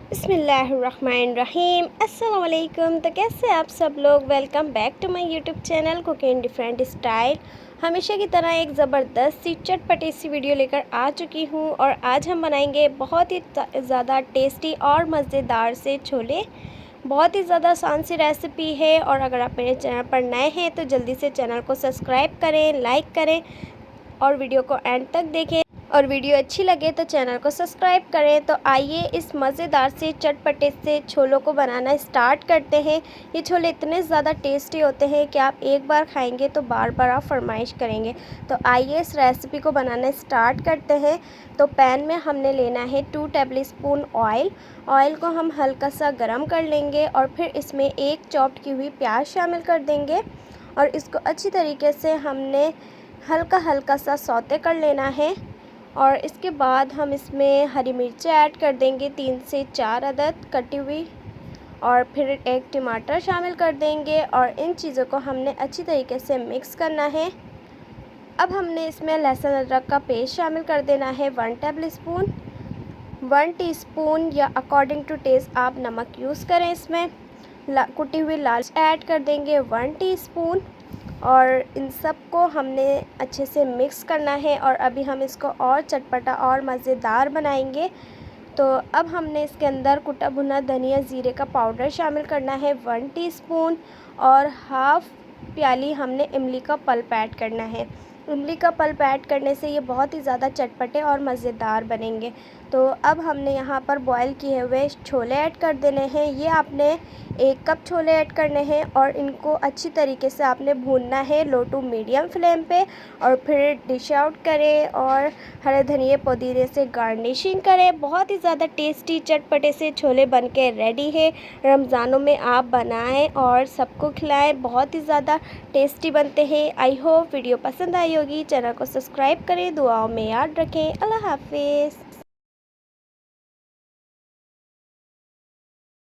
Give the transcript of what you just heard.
बिस्मिल्लाहिर्रहमानिर्रहीम। अस्सलाम वालेकुम। तो कैसे आप सब लोग, welcome back to my YouTube channel cooking different style. हमेशा की तरह एक ज़बरदस्त सी चटपटी सी वीडियो लेकर आ चुकी हूँ और आज हम बनाएंगे बहुत ही ज़्यादा टेस्टी और मज़ेदार से छोले। बहुत ही ज़्यादा आसान सी रेसिपी है और अगर आप मेरे चैनल पर नए हैं तो जल्दी से चैनल को सब्सक्राइब करें, लाइक करें और वीडियो को एंड तक देखें और वीडियो अच्छी लगे तो चैनल को सब्सक्राइब करें। तो आइए इस मज़ेदार से चटपटे से छोलों को बनाना स्टार्ट करते हैं। ये छोले इतने ज़्यादा टेस्टी होते हैं कि आप एक बार खाएंगे तो बार बार आप फरमाइश करेंगे। तो आइए इस रेसिपी को बनाना स्टार्ट करते हैं। तो पैन में हमने लेना है 2 टेबलस्पून ऑयल। ऑयल को हम हल्का सा गर्म कर लेंगे और फिर इसमें एक चॉप्ड की हुई प्याज शामिल कर देंगे और इसको अच्छी तरीके से हमने हल्का हल्का सा सौते कर लेना है। और इसके बाद हम इसमें हरी मिर्चें ऐड कर देंगे 3 से 4 अदद कटी हुई और फिर एक टमाटर शामिल कर देंगे और इन चीज़ों को हमने अच्छी तरीके से मिक्स करना है। अब हमने इसमें लहसुन अदरक का पेस्ट शामिल कर देना है 1 टेबलस्पून। 1 टीस्पून या अकॉर्डिंग टू टेस्ट आप नमक यूज़ करें। इसमें कुटी हुई लाल ऐड कर देंगे 1 टीस्पून और इन सब को हमने अच्छे से मिक्स करना है और अभी हम इसको और चटपटा और मज़ेदार बनाएंगे। तो अब हमने इसके अंदर कुटा भुना धनिया ज़ीरे का पाउडर शामिल करना है 1 टीस्पून और हाफ़ प्याली हमने इमली का पल्प ऐड करना है। इमली का पल्प ऐड करने से ये बहुत ही ज़्यादा चटपटे और मज़ेदार बनेंगे। तो अब हमने यहाँ पर बॉईल किए हुए छोले ऐड कर देने हैं। ये आपने 1 कप छोले ऐड करने हैं और इनको अच्छी तरीके से आपने भूनना है लो टू मीडियम फ्लेम पे और फिर डिश आउट करें और हरे धनिए पुदीने से गार्निशिंग करें। बहुत ही ज़्यादा टेस्टी चटपटे से छोले बनके रेडी है। रमज़ानों में आप बनाएं और सबको खिलाएं, बहुत ही ज़्यादा टेस्टी बनते हैं। आई होप वीडियो पसंद आई होगी। चैनल को सब्सक्राइब करें, दुआओं में याद रखें। अल्लाह हाफिज़।